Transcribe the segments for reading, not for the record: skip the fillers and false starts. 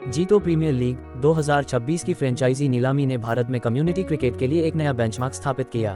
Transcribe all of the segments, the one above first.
जीतो premiere league 2026 की franchise नीलामी ने भारत में कम्युनिटी क्रिकेट के लिए एक नया बेंचमार्क स्थापित किया।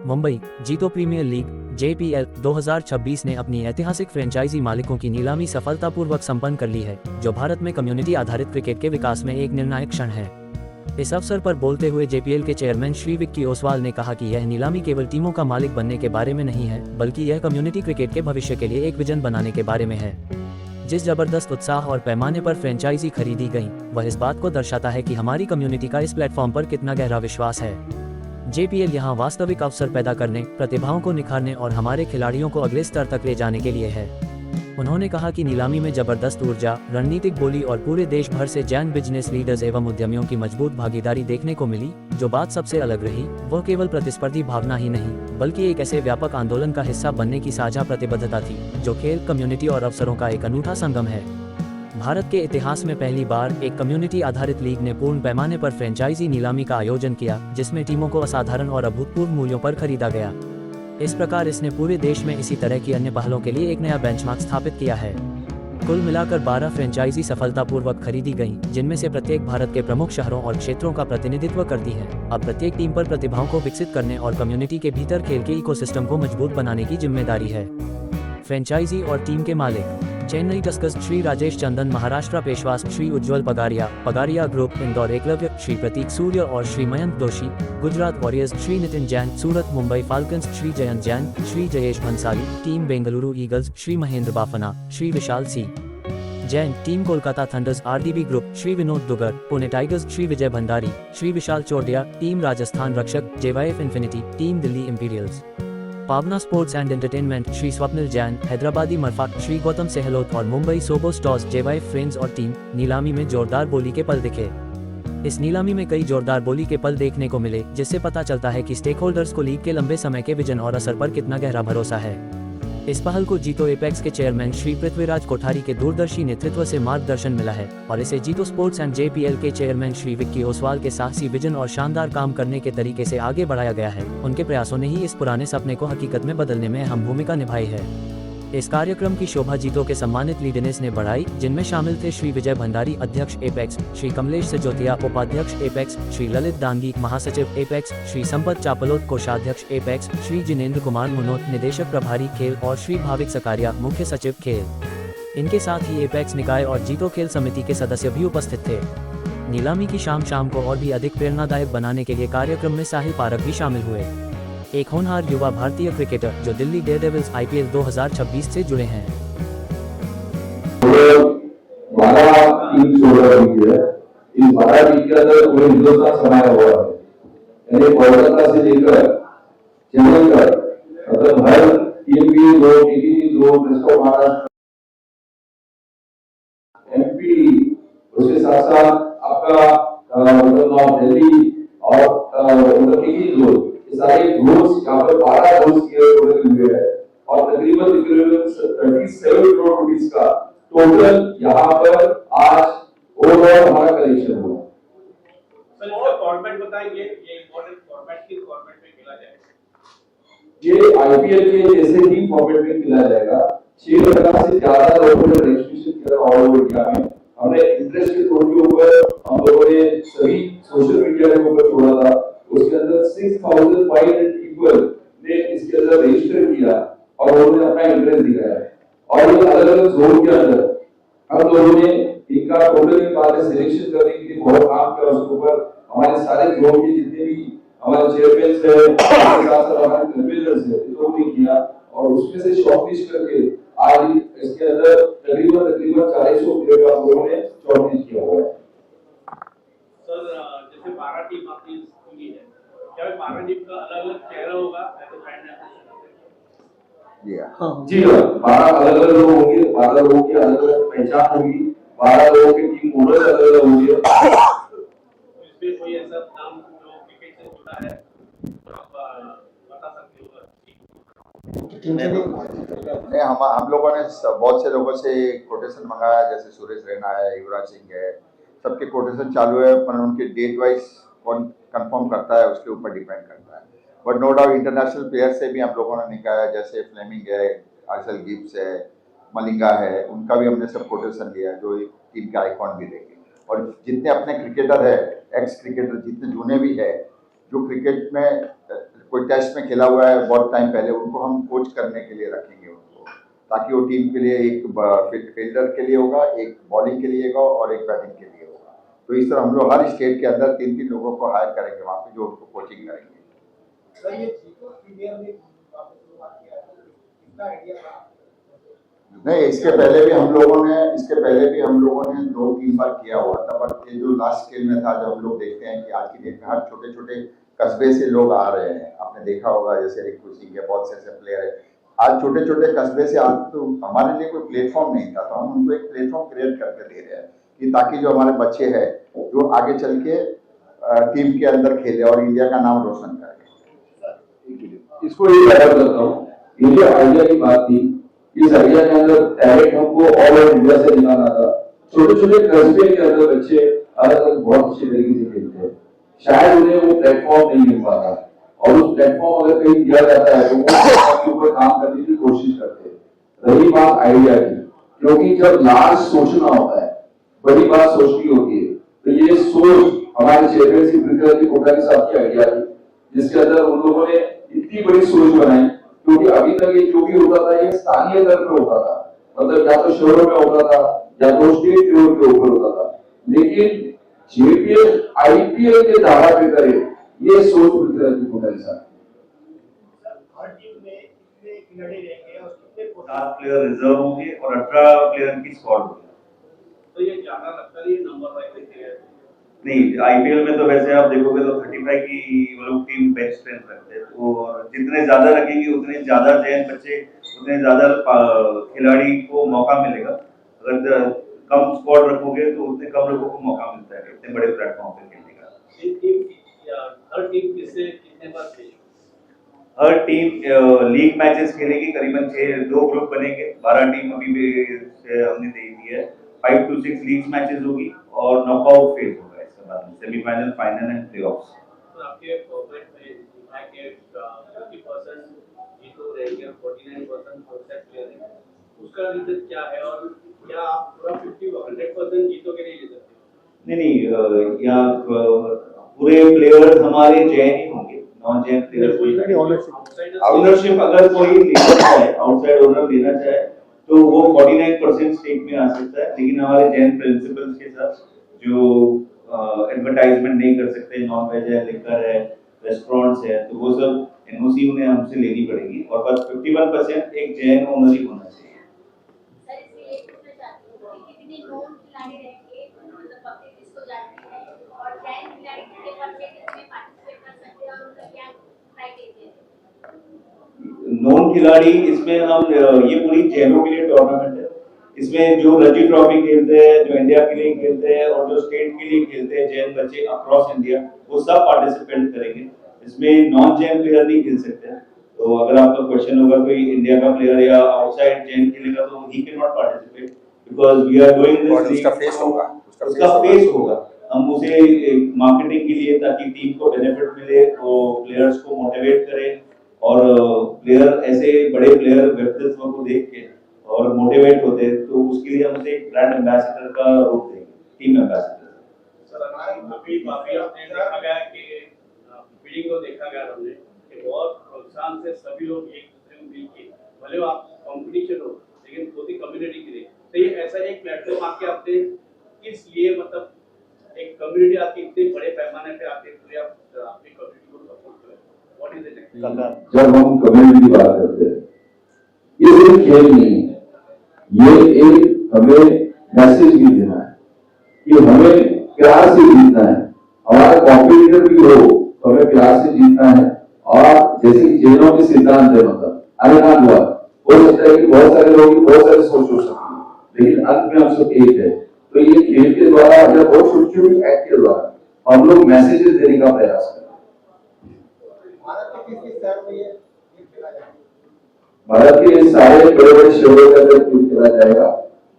मुंबई जीतो प्रीमियर लीग JPL 2026 ने अपनी ऐतिहासिक फ्रेंचाइजी मालिकों की नीलामी सफलतापूर्वक संपन्न कर ली है, जो भारत में कम्युनिटी आधारित क्रिकेट के विकास में एक निर्णायक क्षण है। इस अवसर पर बोलते हुए JPL के चेयरमैन श्री विक्की ओसवाल ने कहा कि यह नीलामी केवल टीमों का मालिक बनने के बारे में नहीं है, बल्कि यह कम्युनिटी क्रिकेट के भविष्य के लिए एक विजन बनाने के बारे में है। जिस जबरदस्त उत्साह और पैमाने पर फ्रेंचाइजी खरीदी गई, वह इस बात को दर्शाता है कि हमारी कम्युनिटी का इस प्लेटफॉर्म पर कितना गहरा विश्वास है। JPL यहां वास्तविक अवसर पैदा करने, प्रतिभाओं को निखारने और हमारे खिलाड़ियों को अगले स्तर तक ले जाने के लिए है। उन्होंने कहा कि नीलामी में जबरदस्त ऊर्जा, रणनीतिक बोली और पूरे देश भर से जैन बिजनेस लीडर्स एवं उद्यमियों की मजबूत भागीदारी देखने को मिली। जो बात सबसे अलग रही, वह केवल प्रतिस्पर्धी भावना ही नहीं, बल्कि एक ऐसे व्यापक आंदोलन का हिस्सा बनने की साझा प्रतिबद्धता थी, जो खेल, कम्युनिटी और अवसरों का एक अनूठा संगम है। भारत के इतिहास में पहली बार एक कम्युनिटी आधारित लीग ने पूर्ण पैमाने पर फ्रेंचाइजी नीलामी का आयोजन किया, जिसमें टीमों को असाधारण और अभूतपूर्व मूल्यों पर खरीदा गया। इस प्रकार इसने पूरे देश में इसी तरह की अन्य पहलों के लिए एक नया बेंचमार्क स्थापित किया है। कुल मिलाकर 12 फ्रेंचाइजी सफलतापूर्वक खरीदी गईं, जिनमें से प्रत्येक भारत के प्रमुख शहरों और क्षेत्रों का प्रतिनिधित्व करती है। अब प्रत्येक टीम पर प्रतिभाओं को विकसित करने और कम्युनिटी के भीतर खेल के इकोसिस्टम को मजबूत बनाने की जिम्मेदारी है। फ्रेंचाइजी और टीम के मालिक: चेन्नई टस्कर्स श्री राजेश चंदन, महाराष्ट्र पेशवास श्री उज्ज्वल पगारिया, पगारिया ग्रुप इंदौर एकलव्य श्री प्रतीक सूर्य और Shri Mayank Doshi, Gujarat warriors Shri Nitin Jain, Surat Mumbai falcons Shri Jayant Jain, Shri Jayesh Bhansali, team Bengaluru eagles Shri Mahendra Bafna, Shri Vishal C Jain, team Kolkata thunders RDB group Shri Vinod Dugar, Pune tigers Shri Vijay Bhandari, Shri Vishal Chordia, team Rajasthan Rakshak JYF infinity, team Delhi imperials, Pavna sports and entertainment Shri Swapnil Jain, Hyderabadi Marfak Shri Gautam Sehlot और Mumbai SoBo stars JYF friends और टीम। नीलामी में जोरदार बोली के पल दिखे। इस नीलामी में कई जोरदार बोली के पल देखने को मिले, जिससे पता चलता है कि स्टेक होल्डर्स को लीग के लंबे समय के विजन और असर पर कितना गहरा भरोसा है। इस पहल को जीतो एपेक्स के चेयरमैन श्री पृथ्वीराज कोठारी के दूरदर्शी नेतृत्व से मार्गदर्शन मिला है, और इसे जीतो स्पोर्ट्स एंड JPL के चेयरमैन श्री विक्की ओसवाल के साहसी विजन और शानदार काम करने के तरीके से आगे बढ़ाया गया है। उनके प्रयासों ने ही इस पुराने सपने को हकीकत में बदलने में अहम भूमिका निभाई है। इस कार्यक्रम की शोभा जीतो के सम्मानित लीडर्स ने बढ़ाई, जिनमें शामिल थे श्री विजय भंडारी, अध्यक्ष एपेक्स, श्री कमलेश सजोतिया, उपाध्यक्ष एपेक्स, श्री ललित दांगी, महासचिव एपेक्स, श्री संपत चापलोत, कोषाध्यक्ष एपेक्स, श्री जिनेंद्र कुमार मुनोत, निदेशक प्रभारी खेल, और श्री भाविक सकारिया, मुख्य सचिव खेल। इनके साथ ही एपेक्स निकाय और जीतो खेल समिति के सदस्य भी उपस्थित थे। नीलामी की शाम को और भी अधिक प्रेरणादायक बनाने के लिए कार्यक्रम में साहिल पारक भी शामिल हुए, एक होनहार युवा भारतीय क्रिकेटर जो दिल्ली डेयरडेविल्स IPL 2026 से जुड़े हैं। 12 टीम छोड़ रही है। इस 12 टीम के अंदर पूरे हिंदुस्तान समाया हुआ है, यानी कोलकाता से लेकर चेन्नई तक, मतलब हर टीम की दो महाराष्ट्र MP, उसके साथ साथ आपका नॉर्थ दिल्ली और सारे ग्रुप्स यहाँ पर 12 ग्रुप्स हुए हैं, और तकरीबन 37 करोड़ रुपीस का टोटल यहाँ पर आज ओवरऑल हमारा कलेक्शन हुआ। सर, इसका फॉर्मेट बताएंगे, ये इम्पोर्टेंट फॉर्मेट किस फॉर्मेट में खेला जाएगा? ये IPL के जैसे ही फॉर्मेट में खेला जाएगा। 6,000 से ज्यादा लोगों ने रजिस्ट्रेशन किया ऑल ओवर इंडिया में। हमने इंटरेस्ट के तौर के ऊपर हम लोगों ने सभी सोशल मीडिया के ऊपर छोड़ा था, उसके अंदर 6,500 पीपल ने इसके अंदर रजिस्टर किया और उन्होंने अपना इंटरेस्ट दिखाया है। और ये अलग अलग जोन के अंदर हम लोगों ने इनका टोटल बाद सिलेक्शन करने के लिए बहुत काम किया। उसके ऊपर हमारे सारे जोन के जितने भी हमारे चेयरमैन है, हमारे कन्वीनर्स है, इन लोगों ने किया, और उसमें से शॉर्टलिस्ट करके आज इसके अंदर तकरीबन 400 प्लेयर का हम लोगों ने शॉर्टलिस्ट किया हुआ है। सर, जैसे 12 टीम आपने की है, क्या 12 टीम का अलग-अलग चेहरा होगा एज अ ब्रांड एम्बेसडर? जी हाँ, 12 अलग अलग लोग होंगे, 12 लोगों की अलग अलग पहचान होगी, 12 लोगों की टीम ओनर्स अलग अलग होंगे। इसमें कोई ऐसा नाम जो क्रिकेट से जुड़ा है आप बता सकते हो? नहीं, हम लोगों ने बहुत से लोगों से कोटेशन मंगाया, जैसे सुरेश रैना है, युवराज सिंह है, सबके कोटेशन चालू है, पर उनके डेट वाइज कौन कंफर्म करता है उसके ऊपर डिपेंड करता है। But no doubt international player से भी हम लोगों ने निकाला, जैसे फ्लेमिंग है, आर्सेल गिब्स है, मलिंगा है, उनका भी हमने सब कोटेशन लिया, जो टीम के आइकॉन भी देंगे। और जितने अपने क्रिकेटर है, एक्स क्रिकेटर जितने जूने भी है, जो क्रिकेट में कोई टेस्ट में खेला हुआ है बहुत टाइम पहले, उनको हम कोच करने के लिए रखेंगे उनको, ताकि वो टीम के लिए एक फील्डर के लिए होगा, एक बॉलिंग के लिए होगा और एक बैटिंग के लिए होगा। तो इस तरह हम लोग हर स्टेट के अंदर 3-3 लोगों को हायर करेंगे वहाँ पे, जो उनको कोचिंग करेंगे। सर ये जीतो प्रीमियर लीग आपने शुरुआत किया है, कितना आइडिया था? नहीं, इसके पहले भी हम लोगों ने 2-3 बार किया हुआ था, बट ये जो लास्ट स्केल में था, जब हम लोग देखते हैं कि आज की डेट में हर छोटे छोटे कस्बे से लोग आ रहे हैं, आपने देखा होगा जैसे रिंकू सिंह के बहुत से ऐसे प्लेयर है, आज छोटे छोटे कस्बे से, आज तो हमारे लिए कोई प्लेटफॉर्म नहीं था, तो हम उनको एक प्लेटफॉर्म क्रिएट करके दे रहे हैं कि ताकि जो हमारे बच्चे हैं जो आगे चल के टीम के अंदर खेले और इंडिया का नाम रोशन करें। इसको ये ऐड करता हूँ, ये जो आइडिया की बात थी, इस आइडिया के अंदर टैलेंट हमको ऑल ओवर इंडिया से निकालना था। छोटे छोटे कस्बे के अंदर बच्चे अलग अलग बहुत अच्छे तरीके से खेलते हैं, शायद उन्हें वो प्लेटफॉर्म नहीं मिल पाता, और उस प्लेटफॉर्म अगर कहीं दिया जाता है तो वो उसके ऊपर काम करने की कोशिश करते हैं। रही बात आइडिया की, क्योंकि जब लार्ज सोचना होता है, बड़ी बात सोचनी होती है, तो ये सोच हमारे चेयरमैन श्री पृथ्वीराज जी कोटा के साथ की आइडिया थी, जिसके अंदर उन लोगों ने इतनी बड़ी सोच बनाई, क्योंकि अभी तक ये जो भी होता था ये स्थानीय स्तर पर होता था, मतलब या तो शहरों में होता था या तो स्टेट लेवल के ऊपर होता था, लेकिन जेपीएल आईपीएल के धारा पे करे, ये सोच पृथ्वीराज जी कोटा के साथ। हर टीम में कितने खिलाड़ी रहेंगे और कितने 7 प्लेयर रिजर्व होंगे और 18 प्लेयर की स्क्वाड होगी। तो ये ज्यादा लगता है, ये नंबर वाइज देखिए नहीं, आईपीएल में तो वैसे आप देखोगे तो 35 की वो लोग टीम बेंच स्ट्रेंथ रखते हैं, तो जितने ज्यादा रखेंगे उतने ज्यादा जैन बच्चे, उतने ज्यादा खिलाड़ी को मौका मिलेगा। अगर कम स्क्वाड रखोगे तो उतने कम लोगों को मौका मिलता है इतने बड़े प्लेटफॉर्म पे खेलने का। हर टीम किससे कितने बार खेलेगी? हर टीम लीग मैचेस खेलेगी, करीबन 2 ग्रुप बनेंगे, 12 टीम अभी भी हमने दे दी है। 5 to 6 लीग मैचेस होगी और नॉकआउट फेज होगा, इसके बाद सेमीफाइनल, फाइनल एंड प्लेऑफ्स। तो आपके फॉर्मेट में लिखा है कि 50% जीतो रहेंगे और 49% आउटसाइड प्लेयर है, उसका रीजन क्या है, और क्या आप पूरा 100% जीतो के नहीं ले सकते? नहीं, यहाँ पूरे प्लेयर्स हमारे जैन ही होंगे, नॉन जैन प्लेयर्स। ऑनरशिप अगर कोई लेना चाहे, आउटसाइड ओनर लेना चाहे, तो वो 49% स्टेक में आ सकता है, लेकिन हमारे जैन प्रिंसिपल्स के साथ जो एडवर्टाइजमेंट नहीं कर सकते, नॉन वेज है, लिकर है, रेस्टोरेंट्स है, तो वो सब एनओसी उन्हें हमसे लेनी पड़ेगी, और बस 51% एक जैन ओनर ही होना चाहिए। नॉन खिलाड़ी इसमें हम, ये पूरी जैनों के लिए टूर्नामेंट है, इसमें जो रणजी ट्रॉफी खेलते हैं, जो इंडिया के लिए खेलते हैं और जो स्टेट के लिए खेलते हैं जैन बच्चे अक्रॉस इंडिया, वो सब पार्टिसिपेट करेंगे। इसमें नॉन जैन प्लेयर नहीं खेल सकते हैं, तो अगर आपका क्वेश्चन होगा कोई इंडिया का प्लेयर या आउटसाइड जैन खेलेगा तो he can not participate, because we are doing this. उसका फेस होगा, उसका फेस होगा, हम उसे मार्केटिंग के लिए, ताकि टीम को बेनिफिट मिले, वो प्लेयर्स को मोटिवेट करें, और प्लेयर ऐसे बड़े प्लेयर व्यक्तित्व को देख के और मोटिवेट होते हैं, तो उसके लिए हम उसे एक ब्रांड एम्बेसडर का रूप देंगे, टीम एम्बेसडर। सर अभी आपने देखा गया कि फील्डिंग को देखा गया हमने कि बहुत प्रोत्साहन से सभी लोग एक दूसरे को मिलके, भले आप कंपटीशन हो लेकिन पूरी कम्युनिटी के लिए, तो ये ऐसा एक प्लेटफॉर्म आपके अपने किस लिए, मतलब एक कम्युनिटी आपकी इतने बड़े पैमाने पे आपके पूरे आपकी कम्युनिटी को सपोर्ट करें, व्हाट इज इट? जब हम कम्युनिटी की बात करते हैं, ये सिर्फ खेल नहीं है, ये एक हमें मैसेज भी देना है कि हमें प्यार से जीतना है, हमारा कॉम्पिटिटर भी हो तो हमें प्यार से जीतना है, और जैसे कि जैनों के सिद्धांत है, मतलब अनाथ हुआ, हो सकता है कि बहुत सारे लोग बहुत सारे सोच हो सकते हैं, लेकिन अंत में हम सब एक है। तो ये खेल के द्वारा या बहुत छोटी छोटी एक्ट के द्वारा हम लोग मैसेजेस देने का प्रयास करें। भारत के सारे बड़े बड़े शहरों के अंदर क्रिकेट खेला जाएगा,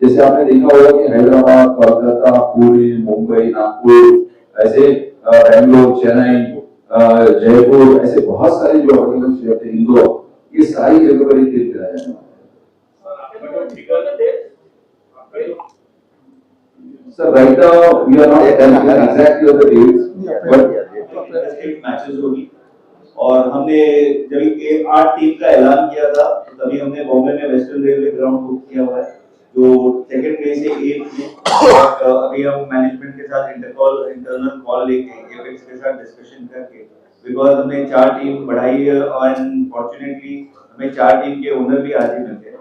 जैसे आपने देखा होगा कि हैदराबाद, कोलकाता, पुणे, मुंबई, नागपुर, ऐसे बेंगलोर, चेन्नई, जयपुर, ऐसे बहुत सारे जो अलग शहर थे, इंदौर, ये सारी जगह पर क्रिकेट खेला जाएगा। Sir, right now we are not telling exactly of the dates, but district matches होगी और हमने जब ये 8 टीम का ऐलान किया था तो तभी हमने बॉम्बे में वेस्टर्न रेलवे ग्राउंड बुक किया हुआ है जो सेकंड डे से 8 में अभी हम मैनेजमेंट के साथ इंटरनल कॉल लेके एपेक्स के साथ डिस्कशन करके बिकॉज हमने 4 टीम बढ़ाई है और फॉर्चुनेटली हमें 4 टीम के ओनर भी आज ही मिल गए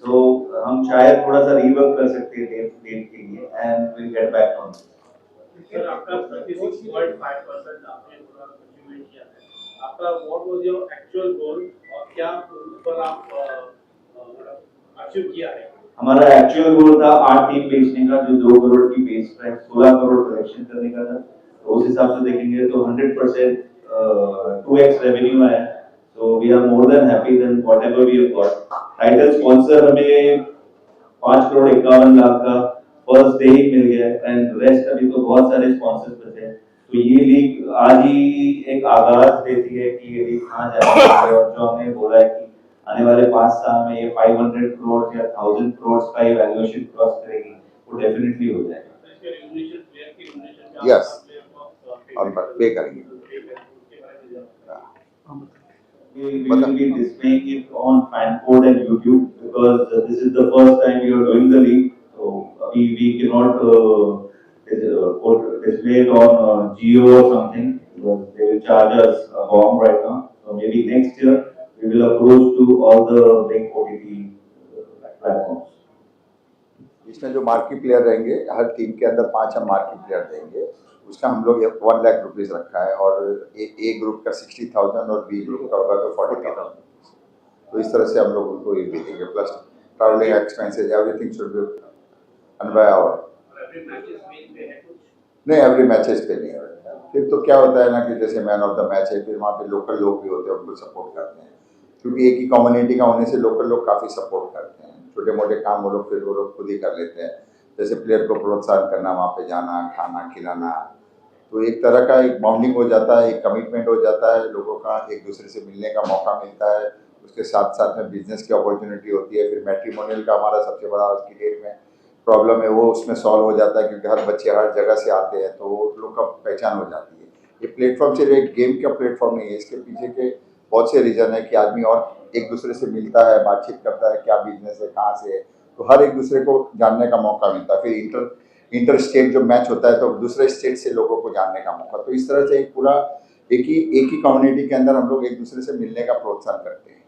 तो हम शायद थोड़ा सा रीवर्क कर सकते हैं डेट के लिए and will get back on sir आपका 36.5% आपने पूरा अचीवमेंट किया है आपका what was your actual goal और क्या ऊपर आप अचीव किया है हमारा एक्चुअल गोल था 8 टीम बेचने का जो 2 करोड़ की बेस प्राइस 16 करोड़ कलेक्शन करने का था तो उस हिसाब से देखेंगे तो 100% 2x रेवेन्यू आया so we are more than happy than whatever we have got title sponsor हमें 5 करोड़ 51 लाख का फर्स्ट डे ही मिल गया एंड रेस्ट अभी तो बहुत सारे स्पॉन्सर्स बचे हैं तो ये लीग आज ही एक आगाज देती है कि ये लीग कहाँ जाएगी और जो हमने बोला है कि आने वाले 5 साल में ये 500 करोड़ या 1000 करोड़ का वैल्यूएशन क्रॉस करेगी वो डेफिनेटली हो जाएगा Yes. और पे करेंगे We will be displaying it on FanCode and YouTube because this is the first time we are doing the league. So we cannot display it on Geo or something because they will charge us a bomb right now. So maybe next year we will approach to all the big OTT platforms. इसमें जो marquee player रहेंगे हर team के अंदर 5 हम marquee player देंगे उसका हम लोग 1 लाख रुपीस रखा है और ए ग्रुप का 60,000 और बी ग्रुप का होगा तो 40,000 तो इस तरह से हम लोग उनको ये भी देंगे plus travelling expenses everything should be on by our नहीं एवरी मैचेस पे नहीं है फिर तो क्या होता है ना कि जैसे मैन ऑफ द मैच है फिर वहाँ पे लोकल लोग भी होते हैं उनको सपोर्ट करते हैं क्योंकि एक ही कम्युनिटी का होने से लोकल लोग काफ़ी सपोर्ट करते हैं छोटे मोटे काम वो लोग खुद ही कर लेते हैं जैसे प्लेयर को प्रोत्साहन करना वहाँ पे जाना खाना खिलाना तो एक तरह का एक बॉन्डिंग हो जाता है एक कमिटमेंट हो जाता है लोगों का एक दूसरे से मिलने का मौका मिलता है उसके साथ साथ में बिजनेस की अपॉर्चुनिटी होती है फिर मैट्रिमोनियल का हमारा सबसे बड़ा आज की डेट में प्रॉब्लम है वो उसमें सॉल्व हो जाता है क्योंकि हर बच्चे हर जगह से आते हैं तो लोग का पहचान हो जाती है ये प्लेटफॉर्म सिर्फ एक गेम का प्लेटफॉर्म नहीं है इसके पीछे के बहुत से रीज़न है कि आदमी और एक दूसरे से मिलता है बातचीत करता है क्या बिजनेस है कहाँ से है तो हर एक दूसरे को जानने का मौका मिलता है फिर इंटर स्टेट जो मैच होता है तो दूसरे स्टेट से लोगों को जानने का मौका तो इस तरह से एक पूरा एक ही कम्युनिटी के अंदर हम लोग एक दूसरे से मिलने का प्रोत्साहन करते हैं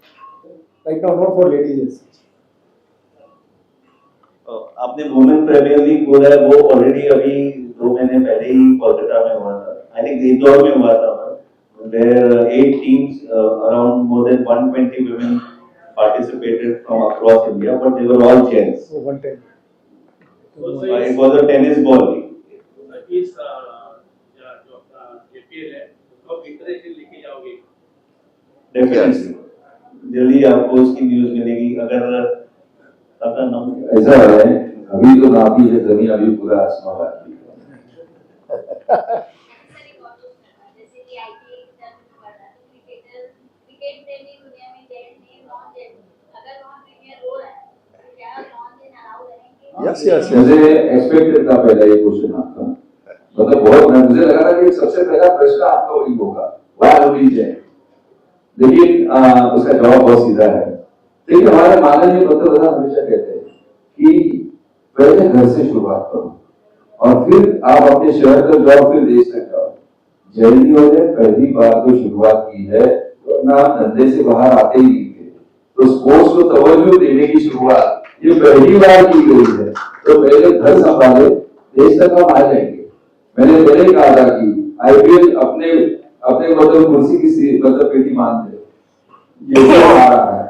Right now, not for ladies. आपने वुमेन प्रीमियर लीग बोला है वो ऑलरेडी अभी 2 महीने पहले ही कोलकाता में हुआ था आई थिंक इंदौर में हुआ था where 8 teams around more than 120 women participated from across India but they were all gents So 110. it was a tennis ball league इस जो JPL है उसको इंटरनेशनल लेके जाओगे डेफिनेटली जल्दी आपको उसकी न्यूज़ मिलेगी अगर आपका नाम ऐसा है अभी तो नापी है जमीन अभी पूरा आसमान बाकी है जैसे कि आईपीएल की तरफ से बढ़ रहा है क्रिकेट प्रेमी दुनिया में जेंट ने नॉन जेंट अगर वहाँ प्रीमियर हो रहा है तो क्या नॉन जेंट अलाउ करेंगे यस मुझे एक्सपेक्टेड था पहले ये क्वेश्चन आपका मतलब बहुत मुझे लगा था कि सबसे पहला प्रश्न आपका वही होगा वाई ओनली जेंट लेकिन उसका जवाब बहुत सीधा है लेकिन हमारे माननीय पंतप्रधान हमेशा कहते हैं कि पहले घर से शुरुआत करो और फिर आप अपने शहर तक जाओ फिर देश तक जाओ जयंतियों ने पहली बार तो शुरुआत की है वरना आप धंधे से बाहर आते ही नहीं थे तो स्पोर्ट्स को तवज्जो देने की शुरुआत ये पहली बार की गई है तो पहले घर संभाले देश तक हम आ जाएंगे मैंने पहले कहा था कि आईपीएल अपने मतलब कुर्सी की मतलब पेटी मान दे ये सब आ रहा है